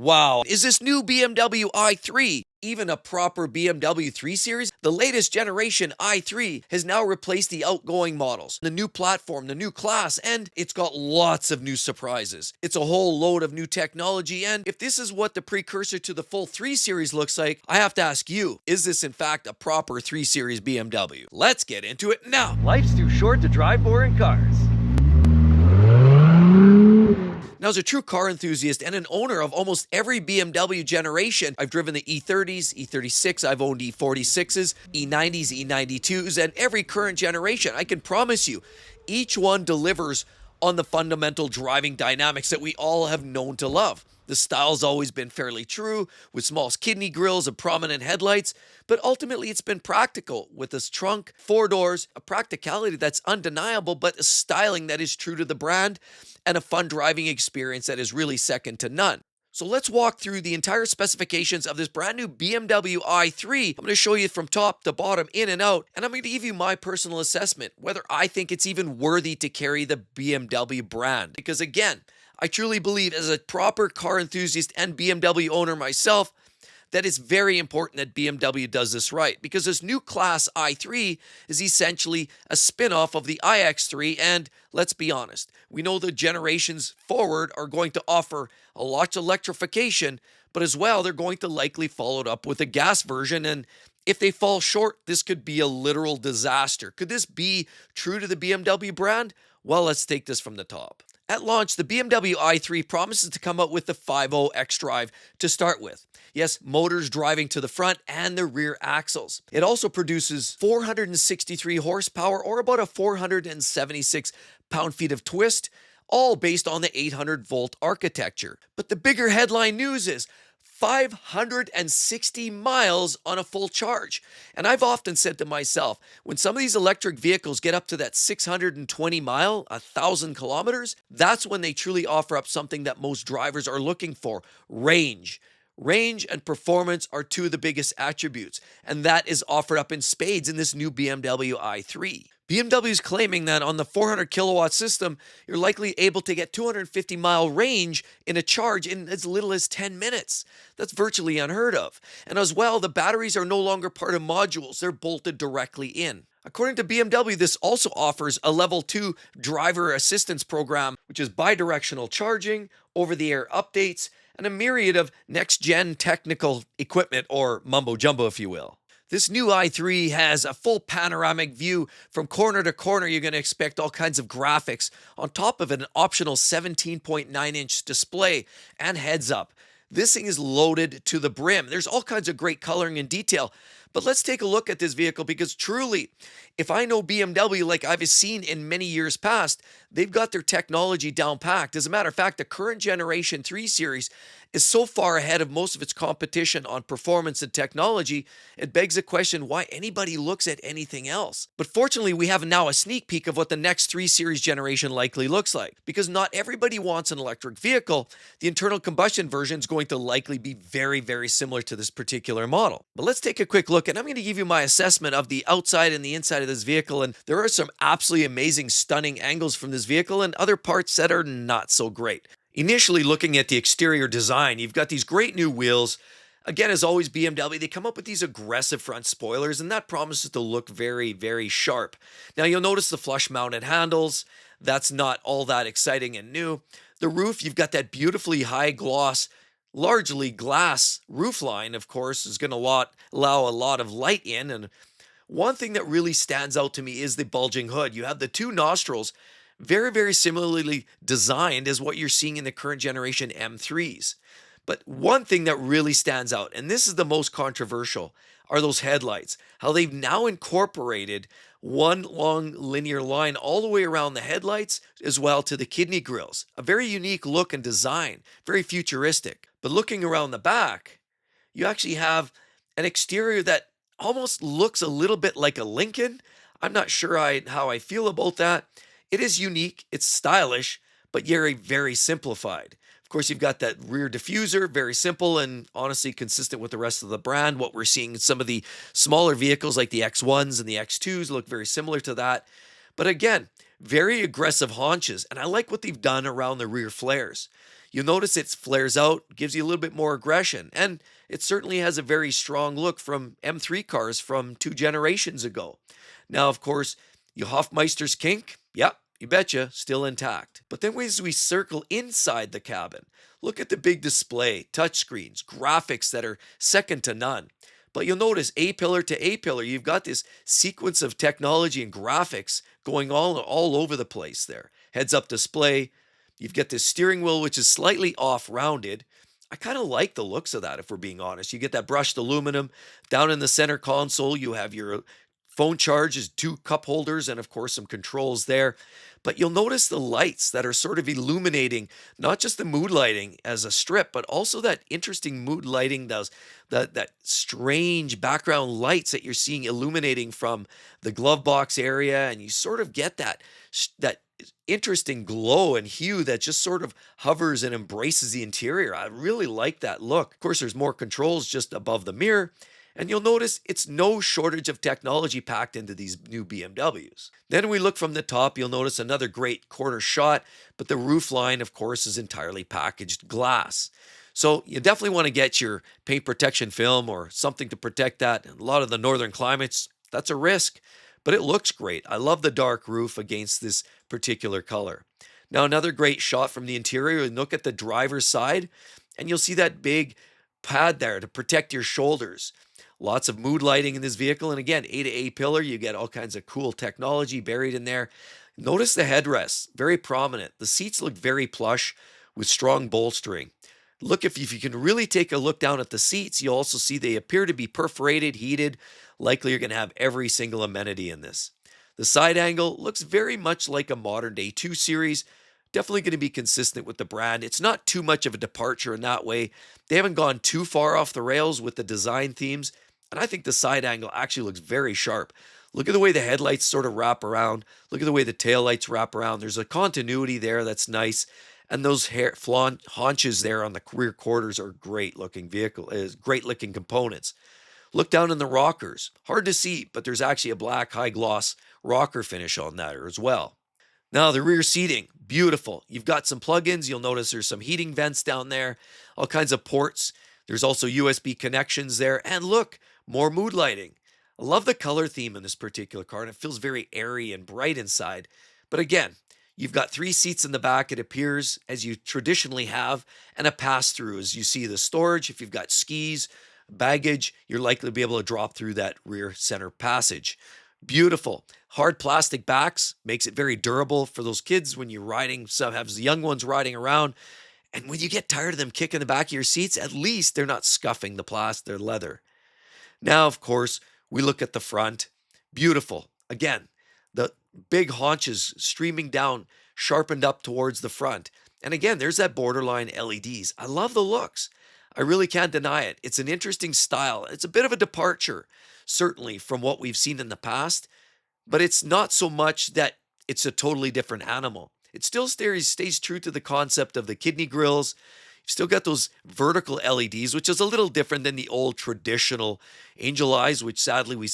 Wow, is this new BMW i3 even a proper BMW 3 Series? The latest generation i3 has now replaced the outgoing models, the new platform, the new class, and it's got lots of new surprises. It's a whole load of new technology, and if this is what the precursor to the full 3 Series looks like, I have to ask you, is this in fact a proper 3 Series BMW? Let's get into it now. Life's too short to drive boring cars. Now, as a true car enthusiast and an owner of almost every BMW generation, I've driven the E30s, E36, I've owned E46s, E90s, E92s, and every current generation. I can promise you, each one delivers on the fundamental driving dynamics that we all have known to love. The style's always been fairly true, with small kidney grills and prominent headlights, but ultimately it's been practical, with this trunk, 4 doors, a practicality that's undeniable, but a styling that is true to the brand, and a fun driving experience that is really second to none. So let's walk through the entire specifications of this brand new BMW i3. I'm going to show you from top to bottom, in and out, and I'm going to give you my personal assessment, whether I think it's even worthy to carry the BMW brand. Because again, I truly believe, as a proper car enthusiast and BMW owner myself, that it's very important that BMW does this right, because this new class i3 is essentially a spin-off of the iX3, and let's be honest, we know the generations forward are going to offer a lot of electrification, but as well, they're going to likely follow it up with a gas version, and if they fall short, this could be a literal disaster. Could this be true to the BMW brand? Well, let's take this from the top. At launch, the BMW i3 promises to come out with the 5.0 xDrive to start with. Yes, motors driving to the front and the rear axles. It also produces 463 horsepower, or about a 476 pound-feet of twist, all based on the 800-volt architecture. But the bigger headline news is 560 miles on a full charge. And I've often said to myself, when some of these electric vehicles get up to that 620 mile, 1,000 kilometers, that's when they truly offer up something that most drivers are looking for: range. Range and performance are two of the biggest attributes, and that is offered up in spades in this new BMW i3. BMW is claiming that on the 400 kilowatt system, you're likely able to get 250 mile range in a charge in as little as 10 minutes. That's virtually unheard of. And as well, the batteries are no longer part of modules, they're bolted directly in. According to BMW, this also offers a level 2 driver assistance program, which is bidirectional charging, over-the-air updates, and a myriad of next-gen technical equipment, or mumbo-jumbo if you will. This new i3 has a full panoramic view from corner to corner. You're going to expect all kinds of graphics, on top of it an optional 17.9-inch display and heads-up. This thing is loaded to the brim. There's all kinds of great coloring and detail. But let's take a look at this vehicle, because truly, if I know BMW like I've seen in many years past, they've got their technology down packed. As a matter of fact, the current generation 3 Series is so far ahead of most of its competition on performance and technology, it begs the question why anybody looks at anything else. But fortunately, we have now a sneak peek of what the next 3 Series generation likely looks like. Because not everybody wants an electric vehicle, the internal combustion version is going to likely be very, very similar to this particular model. But let's take a quick look, and I'm going to give you my assessment of the outside and the inside of this vehicle, and there are some absolutely amazing, stunning angles from this vehicle and other parts that are not so great. Initially, looking at the exterior design, you've got these great new wheels. Again, as always, BMW, they come up with these aggressive front spoilers, and that promises to look very, very sharp. Now, you'll notice the flush-mounted handles. That's not all that exciting and new. The roof, you've got that beautifully high-gloss, largely glass roofline, of course, is going to allow a lot of light in. And one thing that really stands out to me is the bulging hood. You have the 2 nostrils, very, very similarly designed as what you're seeing in the current generation M3s. But one thing that really stands out, and this is the most controversial, are those headlights. How they've now incorporated one long linear line all the way around the headlights, as well to the kidney grills. A very unique look and design, very futuristic. But looking around the back, you actually have an exterior that almost looks a little bit like a Lincoln. I'm not sure how I feel about that. It is unique, it's stylish, but very simplified. Of course, you've got that rear diffuser, very simple and honestly consistent with the rest of the brand. What we're seeing in some of the smaller vehicles like the X1s and the X2s look very similar to that. But again, very aggressive haunches, and I like what they've done around the rear flares. You'll notice it flares out, gives you a little bit more aggression, and it certainly has a very strong look from M3 cars from 2 generations ago. Now, of course, your Hofmeister's kink, yep, you betcha, still intact. But then as we circle inside the cabin, look at the big display, touchscreens, graphics that are second to none. But you'll notice A pillar to A pillar, you've got this sequence of technology and graphics going all over the place there. Heads up display, you've got this steering wheel, which is slightly off rounded. I kind of like the looks of that, if we're being honest. You get that brushed aluminum. Down in the center console, you have your phone charges, 2 cup holders, and of course some controls there. But you'll notice the lights that are sort of illuminating not just the mood lighting as a strip, but also that interesting mood lighting, that strange background lights that you're seeing illuminating from the glove box area, and you sort of get that interesting glow and hue that just sort of hovers and embraces the interior. I really like that look. Of course, there's more controls just above the mirror. And you'll notice it's no shortage of technology packed into these new BMWs. Then we look from the top, you'll notice another great corner shot, but the roof line, of course, is entirely packaged glass. So you definitely want to get your paint protection film or something to protect that. In a lot of the northern climates, that's a risk, but it looks great. I love the dark roof against this particular color. Now, another great shot from the interior, look at the driver's side, and you'll see that big pad there to protect your shoulders. Lots of mood lighting in this vehicle. And again, A to A pillar, you get all kinds of cool technology buried in there. Notice the headrests, very prominent. The seats look very plush with strong bolstering. Look, if you can really take a look down at the seats, you'll also see they appear to be perforated, heated. Likely you're going to have every single amenity in this. The side angle looks very much like a modern day 2 Series. Definitely going to be consistent with the brand. It's not too much of a departure in that way. They haven't gone too far off the rails with the design themes. And I think the side angle actually looks very sharp. Look at the way the headlights sort of wrap around. Look at the way the taillights wrap around. There's a continuity there that's nice. And those haunches there on the rear quarters are great looking components. Look down in the rockers. Hard to see, but there's actually a black high gloss rocker finish on that as well. Now, the rear seating, beautiful. You've got some plugins. You'll notice there's some heating vents down there, all kinds of ports. There's also USB connections there. And look, more mood lighting. I love the color theme in this particular car, and it feels very airy and bright inside. But again, you've got 3 seats in the back, it appears, as you traditionally have, and a pass-through as you see the storage. If you've got skis, baggage, you're likely to be able to drop through that rear center passage. Beautiful. Hard plastic backs makes it very durable for those kids when you're riding. Some have the young ones riding around. And when you get tired of them kicking the back of your seats, at least they're not scuffing the plastic, their leather. Now, of course, we look at the front. Beautiful. Again, the big haunches streaming down, sharpened up towards the front. And again, there's that borderline LEDs. I love the looks. I really can't deny it. It's an interesting style. It's a bit of a departure, certainly, from what we've seen in the past, but it's not so much that it's a totally different animal. It still stays true to the concept of the kidney grills. You've still got those vertical LEDs, which is a little different than the old traditional angel eyes, which sadly we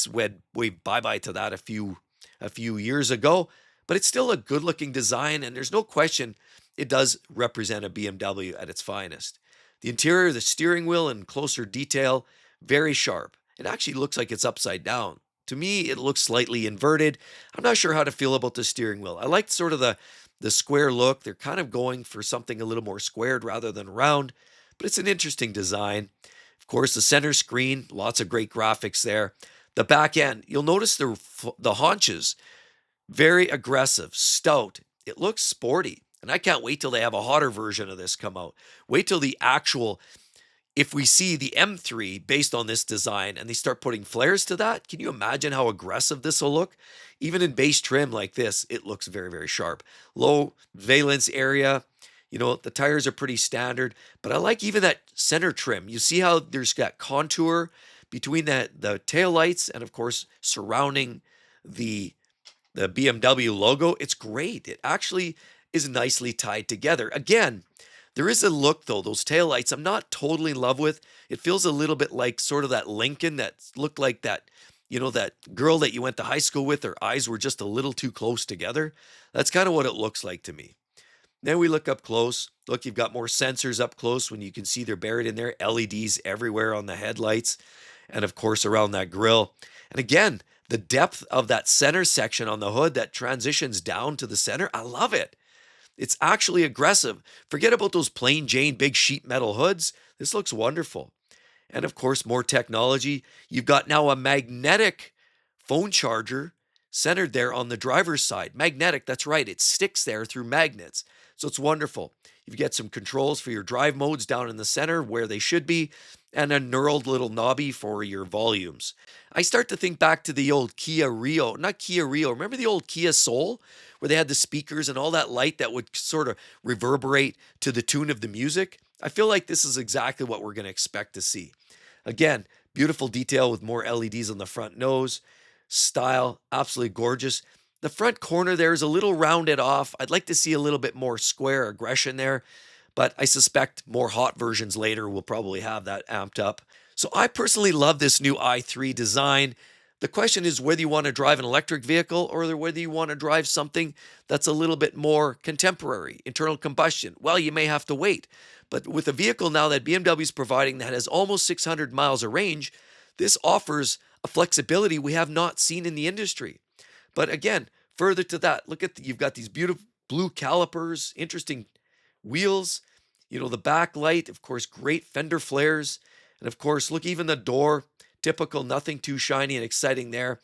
waved bye-bye to that a few years ago. But it's still a good-looking design, and there's no question it does represent a BMW at its finest. The interior, the steering wheel in closer detail, very sharp. It actually looks like it's upside down. To me, it looks slightly inverted. I'm not sure how to feel about the steering wheel. I like sort of the square look. They're kind of going for something a little more squared rather than round, but it's an interesting design. Of course, the center screen, lots of great graphics there. The back end, you'll notice the haunches, very aggressive, stout. It looks sporty, and I can't wait till they have a hotter version of this come out. Wait till the actual, if we see the M3 based on this design and they start putting flares to that, can you imagine how aggressive this will look? Even in base trim like this, it looks very, very sharp. Low valence area, the tires are pretty standard, but I like even that center trim. You see how there's got contour between the tail lights and, of course, surrounding the BMW logo. It's great. It actually is nicely tied together. Again, there is a look, though, those taillights I'm not totally in love with. It feels a little bit like sort of that Lincoln that looked like that girl that you went to high school with. Her eyes were just a little too close together. That's kind of what it looks like to me. Then we look up close. Look, you've got more sensors up close when you can see they're buried in there. LEDs everywhere on the headlights and, of course, around that grille. And again, the depth of that center section on the hood that transitions down to the center, I love it. It's actually aggressive. Forget about those plain Jane big sheet metal hoods. This looks wonderful. And of course, more technology. You've got now a magnetic phone charger centered there on the driver's side. Magnetic, that's right. It sticks there through magnets. So it's wonderful. You've got some controls for your drive modes down in the center where they should be, and a knurled little knobby for your volumes. I start to think back to the old Kia Rio, not Kia Rio. Remember the old Kia Soul where they had the speakers and all that light that would sort of reverberate to the tune of the music? I feel like this is exactly what we're going to expect to see. Again, beautiful detail with more LEDs on the front nose. Style, absolutely gorgeous. The front corner there is a little rounded off. I'd like to see a little bit more square aggression there, but I suspect more hot versions later will probably have that amped up. So I personally love this new i3 design. The question is whether you want to drive an electric vehicle or whether you want to drive something that's a little bit more contemporary, internal combustion. Well, you may have to wait. But with a vehicle now that BMW is providing that has almost 600 miles of range, this offers a flexibility we have not seen in the industry. But again, further to that, look at you've got these beautiful blue calipers, interesting wheels, the backlight, of course, great fender flares. And of course, look, even the door, typical, nothing too shiny and exciting there.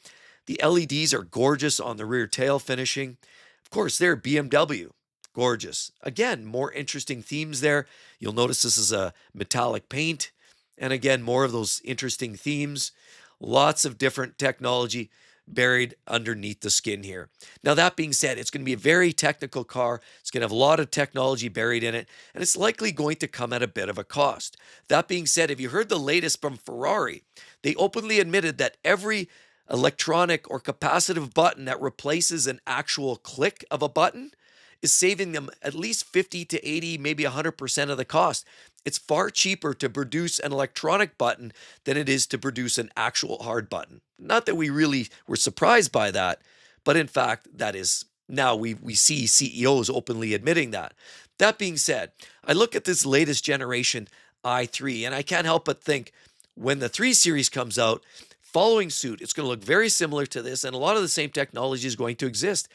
The LEDs are gorgeous on the rear tail finishing. Of course, they're BMW. Gorgeous. Again, more interesting themes there. You'll notice this is a metallic paint. And again, more of those interesting themes. Lots of different technology buried underneath the skin here. Now, that being said, it's going to be a very technical car. It's going to have a lot of technology buried in it, and it's likely going to come at a bit of a cost. That being said, if you heard the latest from Ferrari, they openly admitted that every electronic or capacitive button that replaces an actual click of a button is saving them at least 50 to 80, maybe 100% of the cost. It's far cheaper to produce an electronic button than it is to produce an actual hard button. Not that we really were surprised by that, but in fact, that is now we see CEOs openly admitting that. That being said, I look at this latest generation i3 and I can't help but think when the 3 Series comes out, following suit, it's going to look very similar to this, and a lot of the same technology is going to exist.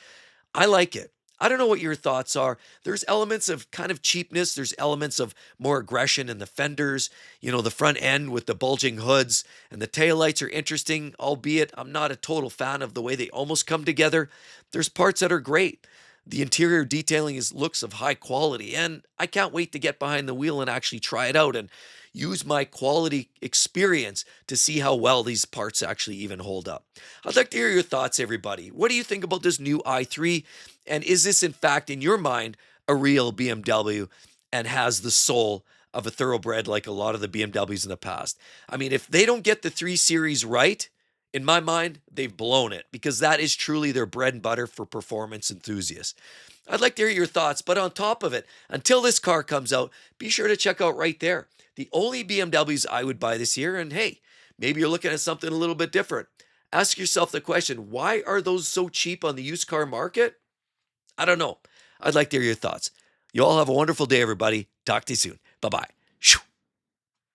I like it. I don't know what your thoughts are. There's elements of kind of cheapness. There's elements of more aggression in the fenders, the front end with the bulging hoods, and the taillights are interesting, albeit I'm not a total fan of the way they almost come together. There's parts that are great. The interior detailing looks of high quality, and I can't wait to get behind the wheel and actually try it out and use my quality experience to see how well these parts actually even hold up. I'd like to hear your thoughts, everybody. What do you think about this new i3? And is this, in fact, in your mind, a real BMW and has the soul of a thoroughbred like a lot of the BMWs in the past? I mean, if they don't get the 3 Series right, in my mind, they've blown it because that is truly their bread and butter for performance enthusiasts. I'd like to hear your thoughts, but on top of it, until this car comes out, be sure to check out right there the only BMWs I would buy this year. And hey, maybe you're looking at something a little bit different. Ask yourself the question, why are those so cheap on the used car market? I don't know. I'd like to hear your thoughts. You all have a wonderful day, everybody. Talk to you soon. Bye-bye.